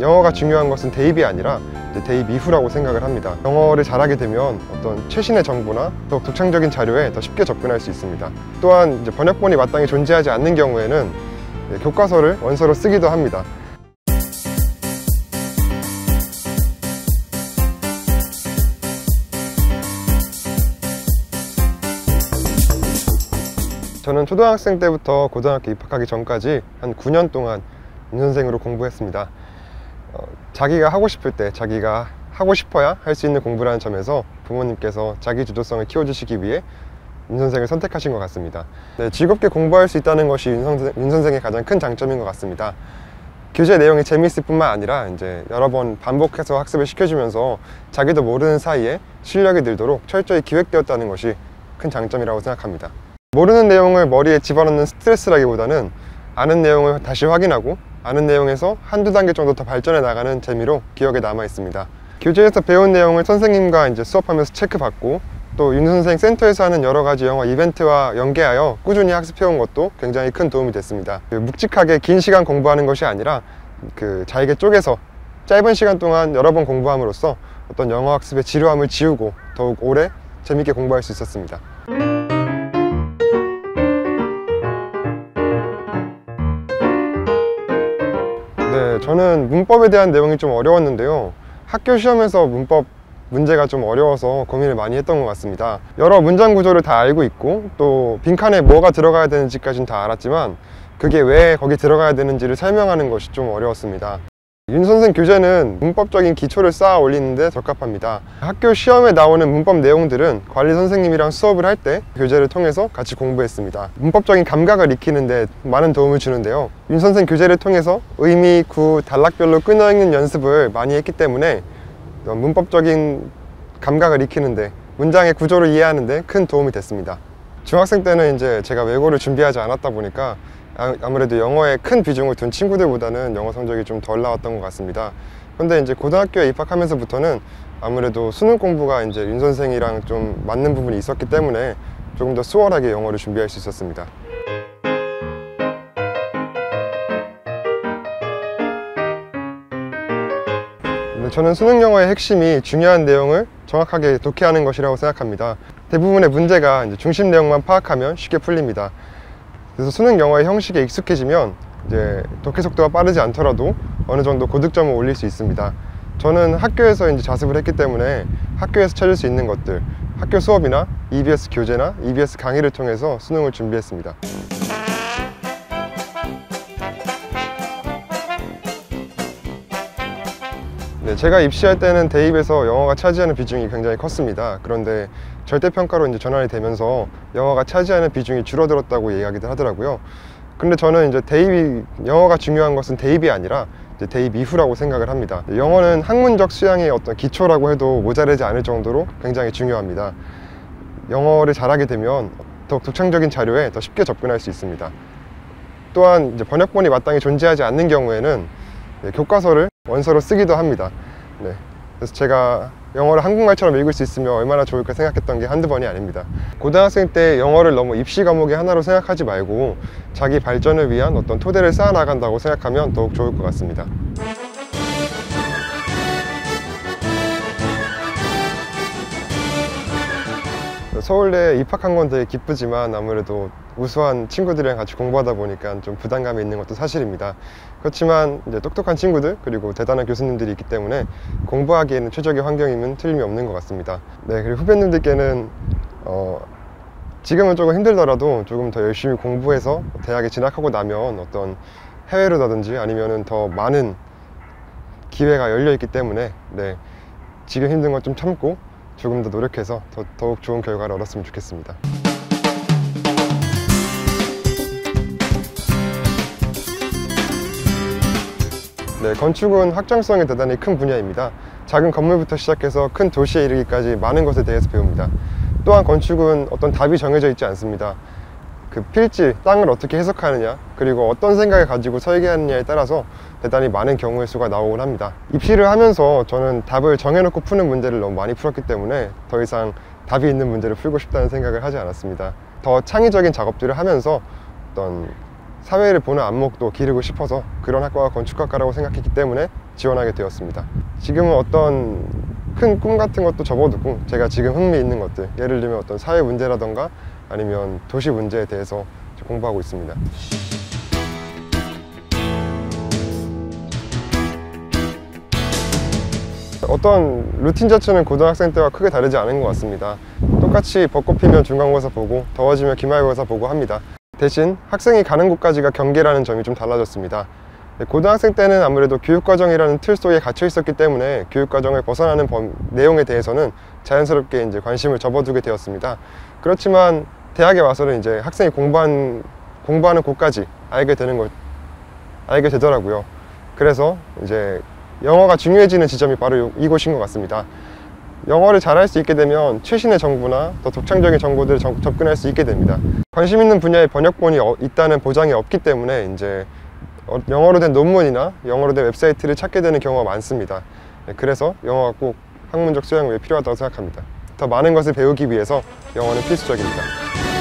영어가 중요한 것은 대입이 아니라 대입 이후라고 생각을 합니다. 영어를 잘하게 되면 어떤 최신의 정보나 더욱 독창적인 자료에 더 쉽게 접근할 수 있습니다. 또한 이제 번역본이 마땅히 존재하지 않는 경우에는 교과서를 원서로 쓰기도 합니다. 저는 초등학생 때부터 고등학교 입학하기 전까지 한 9년 동안 윤선생으로 공부했습니다. 자기가 하고 싶을 때 자기가 하고 싶어야 할 수 있는 공부라는 점에서 부모님께서 자기 주도성을 키워주시기 위해 윤선생을 선택하신 것 같습니다. 네, 즐겁게 공부할 수 있다는 것이 윤선생의 가장 큰 장점인 것 같습니다. 교재 내용이 재미있을 뿐만 아니라 이제 여러 번 반복해서 학습을 시켜주면서 자기도 모르는 사이에 실력이 늘도록 철저히 기획되었다는 것이 큰 장점이라고 생각합니다. 모르는 내용을 머리에 집어넣는 스트레스라기보다는 아는 내용을 다시 확인하고 아는 내용에서 한두 단계 정도 더 발전해 나가는 재미로 기억에 남아 있습니다. 교재에서 배운 내용을 선생님과 이제 수업하면서 체크받고 또 윤선생 센터에서 하는 여러 가지 영어 이벤트와 연계하여 꾸준히 학습해온 것도 굉장히 큰 도움이 됐습니다. 묵직하게 긴 시간 공부하는 것이 아니라 잘게 쪼개서 짧은 시간 동안 여러 번 공부함으로써 어떤 영어 학습의 지루함을 지우고 더욱 오래 재밌게 공부할 수 있었습니다. 네, 저는 문법에 대한 내용이 좀 어려웠는데요. 학교 시험에서 문법 문제가 좀 어려워서 고민을 많이 했던 것 같습니다. 여러 문장 구조를 다 알고 있고 또 빈칸에 뭐가 들어가야 되는지까지는 다 알았지만 그게 왜 거기 들어가야 되는지를 설명하는 것이 좀 어려웠습니다. 윤선생 교재는 문법적인 기초를 쌓아 올리는 데 적합합니다. 학교 시험에 나오는 문법 내용들은 관리 선생님이랑 수업을 할 때 교재를 통해서 같이 공부했습니다. 문법적인 감각을 익히는 데 많은 도움을 주는데요. 윤선생 교재를 통해서 의미, 구, 단락별로 끊어읽는 연습을 많이 했기 때문에 문법적인 감각을 익히는 데 문장의 구조를 이해하는 데 큰 도움이 됐습니다. 중학생 때는 이제 제가 외고를 준비하지 않았다 보니까 아무래도 영어에 큰 비중을 둔 친구들보다는 영어 성적이 좀 덜 나왔던 것 같습니다. 그런데 이제 고등학교에 입학하면서부터는 아무래도 수능 공부가 이제 윤 선생이랑 좀 맞는 부분이 있었기 때문에 조금 더 수월하게 영어를 준비할 수 있었습니다. 저는 수능 영어의 핵심이 중요한 내용을 정확하게 독해하는 것이라고 생각합니다. 대부분의 문제가 이제 중심 내용만 파악하면 쉽게 풀립니다. 그래서 수능 영어의 형식에 익숙해지면 이제 독해 속도가 빠르지 않더라도 어느 정도 고득점을 올릴 수 있습니다. 저는 학교에서 이제 자습을 했기 때문에 학교에서 찾을 수 있는 것들, 학교 수업이나 EBS 교재나 EBS 강의를 통해서 수능을 준비했습니다. 네, 제가 입시할 때는 대입에서 영어가 차지하는 비중이 굉장히 컸습니다. 그런데 절대평가로 이제 전환이 되면서 영어가 차지하는 비중이 줄어들었다고 이야기를 하더라고요. 근데 저는 이제 영어가 중요한 것은 대입이 아니라 대입 이후라고 생각을 합니다. 영어는 학문적 수양의 어떤 기초라고 해도 모자라지 않을 정도로 굉장히 중요합니다. 영어를 잘하게 되면 더욱 독창적인 자료에 더 쉽게 접근할 수 있습니다. 또한 이제 번역본이 마땅히 존재하지 않는 경우에는 교과서를 원서로 쓰기도 합니다. 네, 그래서 제가 영어를 한국말처럼 읽을 수 있으면 얼마나 좋을까 생각했던 게 한두 번이 아닙니다. 고등학생 때 영어를 너무 입시 과목의 하나로 생각하지 말고 자기 발전을 위한 어떤 토대를 쌓아 나간다고 생각하면 더욱 좋을 것 같습니다. 서울대에 입학한 건 되게 기쁘지만 아무래도 우수한 친구들이랑 같이 공부하다 보니까 좀 부담감이 있는 것도 사실입니다. 그렇지만 이제 똑똑한 친구들 그리고 대단한 교수님들이 있기 때문에 공부하기에는 최적의 환경이면 틀림이 없는 것 같습니다. 네, 그리고 후배님들께는 지금은 조금 힘들더라도 조금 더 열심히 공부해서 대학에 진학하고 나면 어떤 해외로라든지 아니면은 더 많은 기회가 열려 있기 때문에 네, 지금 힘든 건 좀 참고 조금 더 노력해서 더욱 좋은 결과를 얻었으면 좋겠습니다. 네, 건축은 확장성이 대단히 큰 분야입니다. 작은 건물부터 시작해서 큰 도시에 이르기까지 많은 것에 대해서 배웁니다. 또한 건축은 어떤 답이 정해져 있지 않습니다. 그 필지, 땅을 어떻게 해석하느냐 그리고 어떤 생각을 가지고 설계하느냐에 따라서 대단히 많은 경우의 수가 나오곤 합니다. 입시를 하면서 저는 답을 정해놓고 푸는 문제를 너무 많이 풀었기 때문에 더 이상 답이 있는 문제를 풀고 싶다는 생각을 하지 않았습니다. 더 창의적인 작업들을 하면서 어떤 사회를 보는 안목도 기르고 싶어서 그런 학과가 건축학과라고 생각했기 때문에 지원하게 되었습니다. 지금은 어떤 큰 꿈 같은 것도 접어두고 제가 지금 흥미 있는 것들, 예를 들면 어떤 사회 문제라던가 아니면 도시 문제에 대해서 공부하고 있습니다. 어떤 루틴 자체는 고등학생 때와 크게 다르지 않은 것 같습니다. 똑같이 벚꽃 피면 중간고사 보고 더워지면 기말고사 보고 합니다. 대신 학생이 가는 곳까지가 경계라는 점이 좀 달라졌습니다. 고등학생 때는 아무래도 교육과정이라는 틀 속에 갇혀 있었기 때문에 교육과정을 벗어나는 내용에 대해서는 자연스럽게 이제 관심을 접어두게 되었습니다. 그렇지만 대학에 와서는 이제 학생이 공부하는 곳까지 알게 되더라고요. 그래서 이제 영어가 중요해지는 지점이 바로 이곳인 것 같습니다. 영어를 잘할 수 있게 되면 최신의 정보나 더 독창적인 정보들을 접근할 수 있게 됩니다. 관심 있는 분야의 번역본이 있다는 보장이 없기 때문에 이제 영어로 된 논문이나 영어로 된 웹사이트를 찾게 되는 경우가 많습니다. 그래서 영어가 꼭 학문적 수양 위에 필요하다고 생각합니다. 더 많은 것을 배우기 위해서 영어는 필수적입니다.